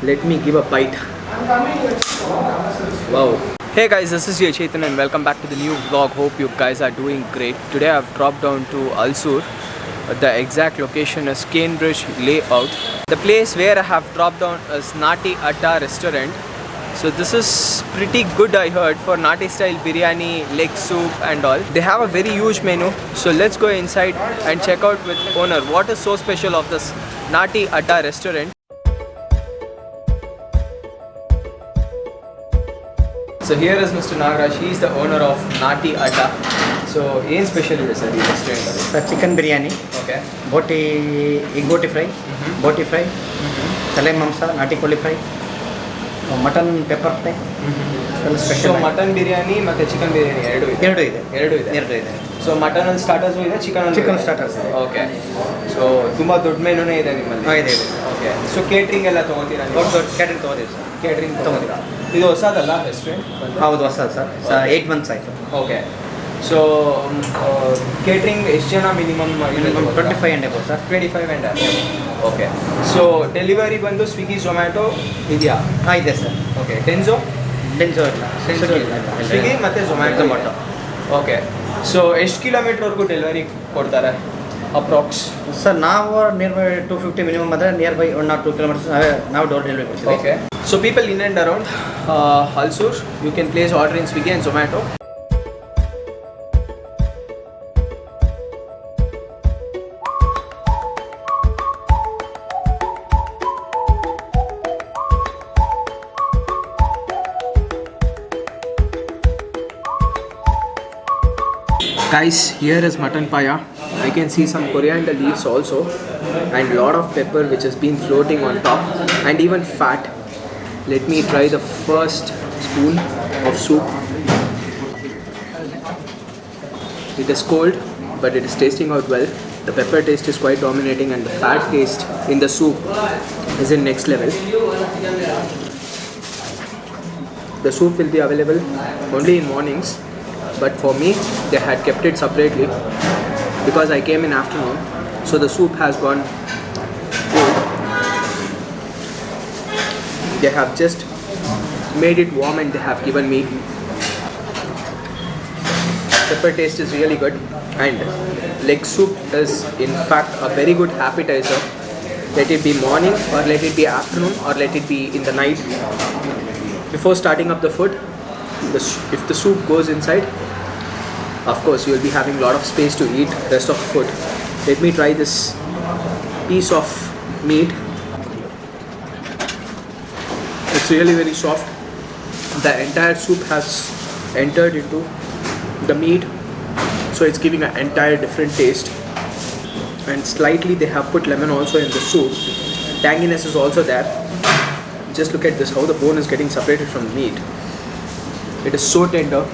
Let me give a bite. Wow. Hey guys, this is your Chetan and welcome back to the new vlog. Hope you guys are doing great. Today I've dropped down to Alsur. The exact location is Cambridge Layout. The place where I have dropped down is Nati Adda restaurant. So this is pretty good, I heard, for Nati style biryani, leg soup and all. They have a very huge menu. So let's go inside and check out with owner what is so special of this Nati Adda restaurant. So here is Mr. Nagaraj. He is the owner of Nati Adda. So, what special is this restaurant? Sir, chicken biryani, Okay. egg boti fry, boti fry, talai mamsa, nati koli fry, mutton pepper fry. So mutton biryani and chicken biryani ಎರಡು ಇದೆ. So mutton and starters ಇದೆ, chicken starters ಇದೆ. Okay. So ತುಂಬಾ ದೊಡ್ಡ ಮೆನುನೇ ಇದೆ ನಿಮ್ಮಲ್ಲಿ. ಇದೆ. Okay. So catering ಎಲ್ಲ ತಗೊಂತೀರಾ ನೀವು? ದೊಡ್ಡ catering ತಗೋತೀವಿ ಸರ್. Catering ತಗೊಂತೀರಾ? ಇದು ಹೊಸದಲ್ಲ ರೆಸ್ಟೋರೆಂಟ್? ಹೌದು ಹೊಸದು ಸರ್. 8 months ಆಯ್ತು. Okay. So catering ಎಷ್ಟು ಜನ minimum 25 and above sir. 25 and above. Okay. So delivery ಬಂದು ಸ್ವಿಗ್ಗಿ ಝೊಮ್ಯಾಟೊ ಇದೆಯಾ? ಇದೆ ಸರ್. Okay. ಡೆನ್ಸೋ ಇಲ್ಲ. ಸ್ವಿಗ್ಗಿ ಮತ್ತು ಝೊಮ್ಯಾಟೊ. ಓಕೆ. ಸೊ ಎಷ್ಟು ಕಿಲೋಮೀಟ್ರ್ವರೆಗೂ ಡೆಲಿವರಿ ಕೊಡ್ತಾರೆ ಅಪ್ರಾಕ್ಸ್? ಸರ್ ನಾವು ನಿಯರ್ ಬೈ 250 ಮಿನಿಮಮ್ ಅಂದರೆ ನಿಯರ್ ಬೈ 1 or 2 kilometers ನಾವು ಡೋರ್ ಡೆಲಿವರಿ ಕೊಡ್ತೀವಿ. Okay. So people in and around Halasuru you can place order in Swiggy and Zomato. Guys, here is mutton paya. I can see some coriander leaves also and lot of pepper which has been floating on top and even fat. Let me try the first spoon of soup. It is cold but it is tasting out well. The pepper taste is quite dominating and the fat taste in the soup is in next level. The soup will be available only in mornings. But for me, they had kept it separately because I came in afternoon. So the soup has gone cold. They have just made it warm and they have given me. Pepper taste is really good and leg soup is in fact a very good appetizer. Let it be morning or let it be afternoon or let it be in the night. Before starting up the food, if the soup goes inside, of course you will be having a lot of space to eat rest of the food. Let me try this piece of meat. It's really very soft. The entire soup has entered into the meat, so it's giving an entire different taste. And slightly they have put lemon also in the soup. Tanginess is also there. Just look at this, how the bone is getting separated from the meat. It is so tender.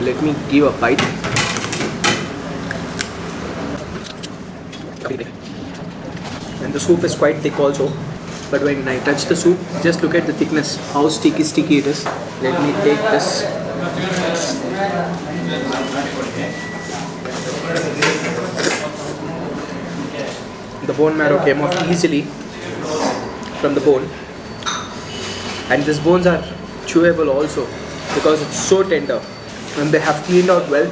Let me give a bite. And the soup is quite thick also. But when I touch the soup, just look at the thickness, how sticky it is. Let me take this. The bone marrow came off easily from the bone. And these bones are chewable also because it's so tender. And they have cleaned out well.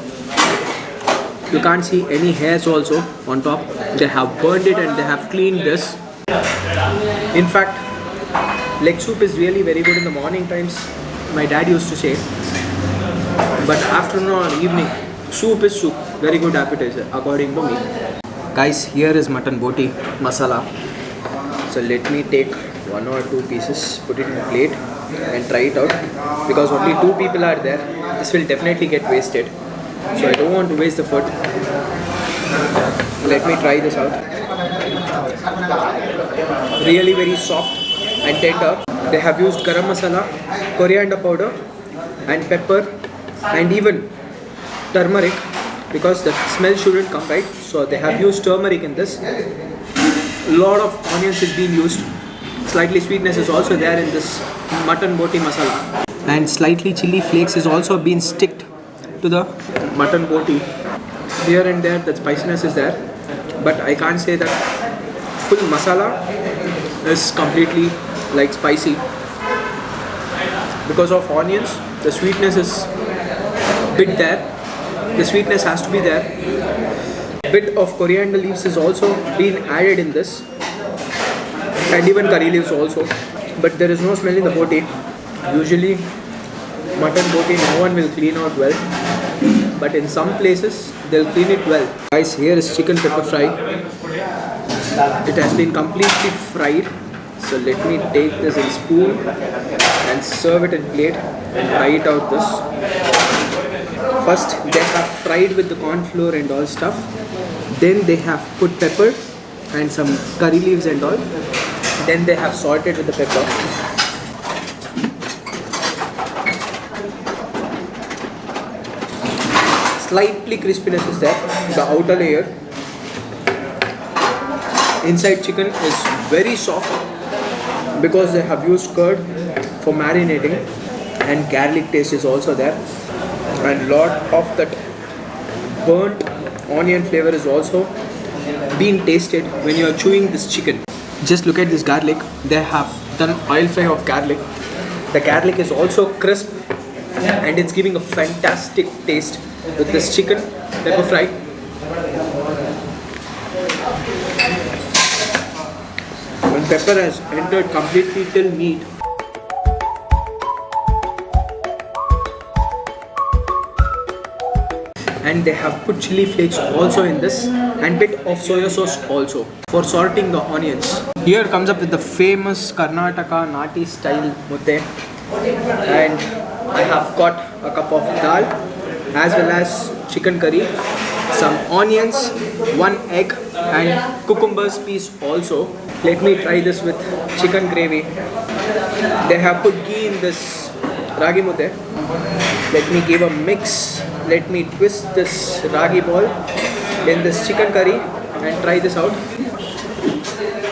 You can't see any hairs also on top. They have burned it and they have cleaned this. In fact, leg soup is really very good in the morning times, my dad used to say. But afternoon or evening, soup is soup. Very good appetizer according to me. Guys, here is mutton boti masala. So let me take 1 or 2 pieces, put it in a plate and try it out because only 2 people are there. This will definitely get wasted, so I don't want to waste the food. Let me try this out. Really very soft and tender. They have used garam masala, coriander powder and pepper and even turmeric because the smell shouldn't come, right? So they have used turmeric in this. Lot of onions is being used. Slightly sweetness is also there in this mutton boti masala. And slightly chili flakes is also been sticked to the mutton boti. Here and there that spiciness is there, but I can't say that full masala is completely like spicy. Because of onions, the sweetness is bit there. The sweetness has to be there. Bit of coriander leaves is also been added in this, and even curry leaves also. But there is no smell in the boti. Usually, mutton boti no one will clean out well, but in some places they'll clean it well. Guys, here is chicken pepper fry. It has been completely fried. So let me take this in spoon and serve it in plate and try it out this. First they have fried with the corn flour and all stuff. Then they have put pepper and some curry leaves and all. Then they have salted with the pepper. Slightly crispiness is there. The outer layer. Inside chicken is very soft because they have used curd for marinating, and garlic taste is also there, and lot of that burnt onion flavor is also being tasted when you are chewing this chicken. Just look at this garlic. They have done oil fry of garlic. The garlic is also crisp and it's giving a fantastic taste with this chicken pepper fry. When pepper has entered completely till meat, and they have put chili flakes also in this and bit of soya sauce also for salting the onions. Here comes up with the famous Karnataka Nati style mudde, and I have got a cup of dal as well as chicken curry, some onions, one egg and cucumbers piece also. Let me try this with chicken gravy. They have put ghee in this ragi mudde. Let me give a mix. Let me twist this ragi ball in this chicken curry and try this out.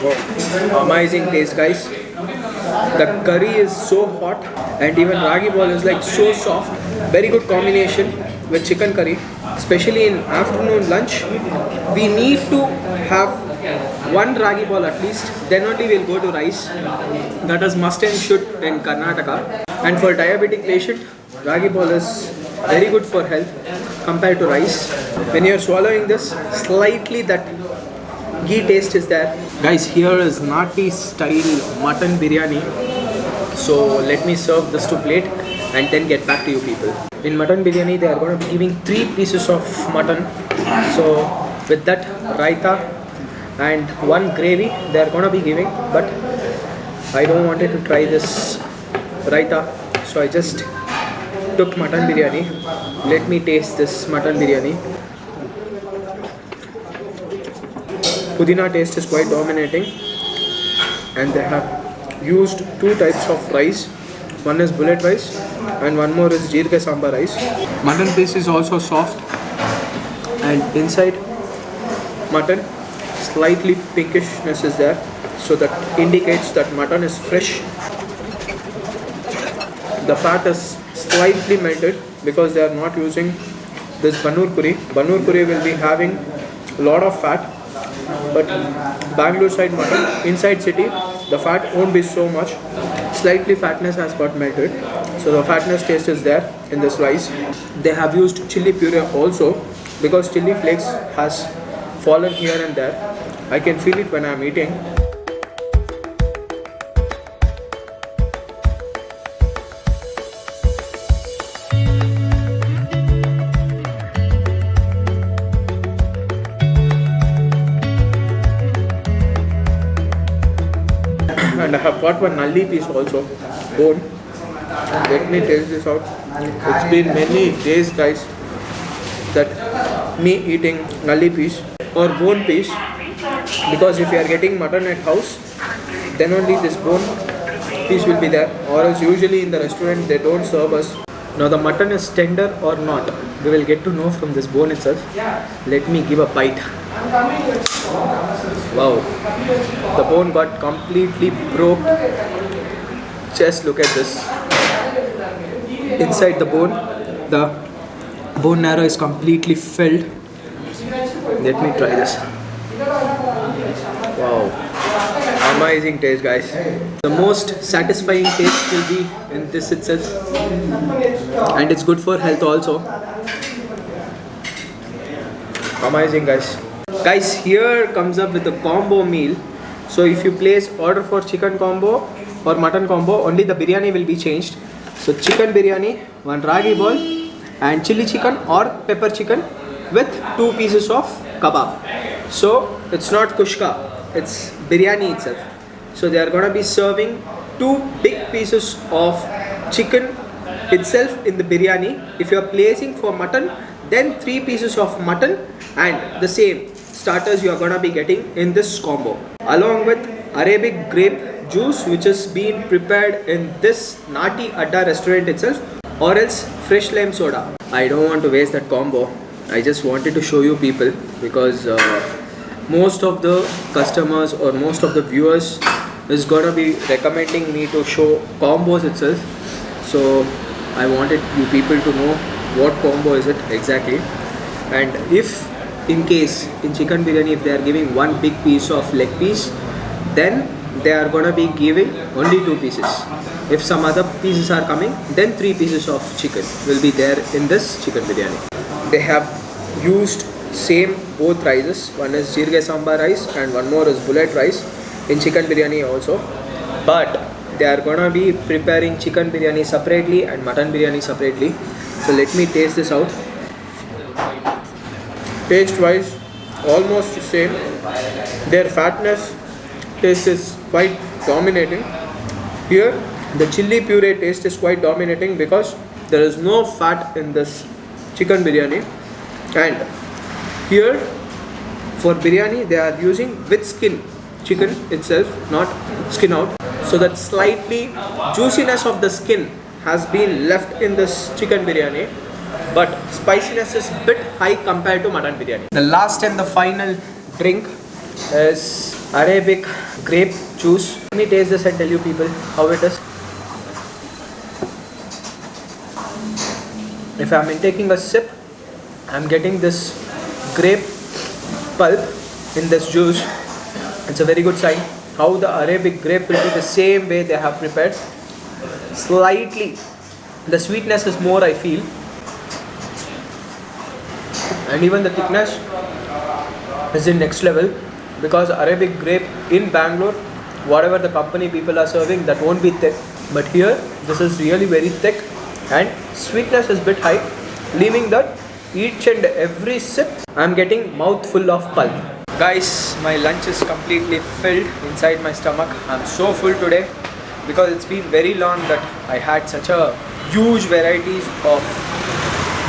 Wow. Amazing taste, guys. The curry is so hot and even ragi ball is like so soft. Very good combination with chicken curry. Especially in afternoon lunch, we need to have one ragi ball at least, then only we'll go to rice. That is must and should in Karnataka. And for diabetic patient, ragi ball is very good for health compared to rice. When you're swallowing this, slightly that ghee taste is there. Guys, here is Nati style mutton biryani. So let me serve this to plate and then get back to you people. In mutton biryani, they are going to be giving 3 pieces of mutton. So with that raita and one gravy they are going to be giving, but I don't wanted to try this raita, so I just took mutton biryani. Let me taste this mutton biryani. Pudina taste is quite dominating, and they have used 2 types of rice. One is bullet rice and one more is jeerka sambar rice. Mutton piece is also soft, and inside mutton slightly pinkishness is there, so that indicates that mutton is fresh. The fat is slightly melted because they are not using this Banur Kuri. Banur Kuri will be having a lot of fat, but Bangalore side mutton, inside city, the fat won't be so much. Slightly fatness has got melted, so the fatness taste is there in this rice. They have used chili puree also because chili flakes has fallen here and there. I can feel it when I am eating. And I have got one nalli piece also, bone. Let me taste this out. It's been many days, guys, that me eating nalli piece or bone piece, because if you are getting mutton at house, then only this bone piece will be there, or else usually in the restaurant they don't serve us. Now the mutton is tender or not, we will get to know from this bone itself. Let me give a bite. Wow, the bone got completely broke. Just look at this. Inside the bone marrow is completely filled. Let me try this. Wow, Amazing taste, guys. The most satisfying taste will be in this itself, and it's good for health also. Amazing, guys. Guys, here comes up with a combo meal. So if you place order for chicken combo or mutton combo, only the biryani will be changed. So chicken biryani, one ragi ball, and chili chicken or pepper chicken with 2 pieces of kebab. So it's not kushka, it's biryani itself. So they are gonna be serving 2 big pieces of chicken itself in the biryani. If you are placing for mutton, then 3 pieces of mutton and the same starters you are gonna be getting in this combo, along with Arabic grape juice, which is being prepared in this Nati Adda restaurant itself, or else fresh lime soda. I don't want to waste that combo. I just wanted to show you people because most of the customers or most of the viewers is gonna be recommending me to show combos itself. So I wanted you people to know what combo is it exactly, and if in case in chicken biryani if they are giving 1 big piece of leg piece, then they are gonna be giving only 2 pieces. If some other pieces are coming, then 3 pieces of chicken will be there in this chicken biryani. They have used same both rices. One is jirge sambar rice and one more is bullet rice in chicken biryani also. But they are gonna be preparing chicken biryani separately and mutton biryani separately. So let me taste this out. Taste wise, almost the same. Their fatness taste is quite dominating. Here the chili puree taste is quite dominating because there is no fat in this chicken biryani. And here for biryani they are using with skin chicken itself, not skin out, so that slightly juiciness of the skin has been left in this chicken biryani, but spiciness is bit high compared to mutton biryani. The last and the final drink is Arabic grape juice. Let me taste this and tell you people how it is. If I am taking a sip, I am getting this grape pulp in this juice. It's a very good sign. How the Arabic grape will be the same way they have prepared. Slightly, the sweetness is more, I feel, and even the thickness is in next level, because Arabic grape in Bangalore, whatever the company people are serving, that won't be thick, but here this is really very thick and sweetness is bit high, leaving that each and every sip I am getting mouthful of pulp. Guys, my lunch is completely filled inside my stomach. I am so full today because it's been very long that I had such a huge varieties of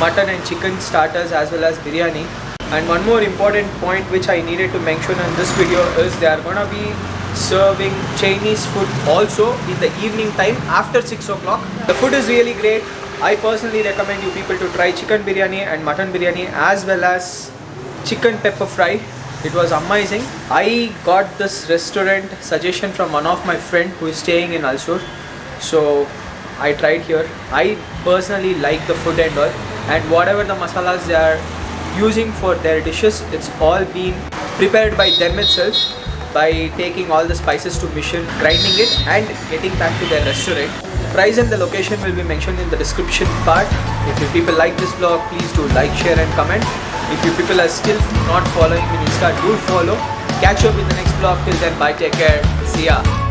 mutton and chicken starters as well as biryani. And one more important point which I needed to mention in this video is they are gonna be serving Chinese food also in the evening time after 6 o'clock. The food is really great. I personally recommend you people to try chicken biryani and mutton biryani as well as chicken pepper fry. It was amazing. I got this restaurant suggestion from one of my friend who is staying in Alsur. So I tried here. I personally like the food and all, and whatever the masalas they are using for their dishes, it's all been prepared by them itself by taking all the spices to machine, grinding it and getting back to their restaurant. Price and the location will be mentioned in the description part. If you people like this vlog, please do like, share and comment. If you people are still not following me on Insta, do follow. Catch you up in the next vlog. Till then, bye, take care, see ya.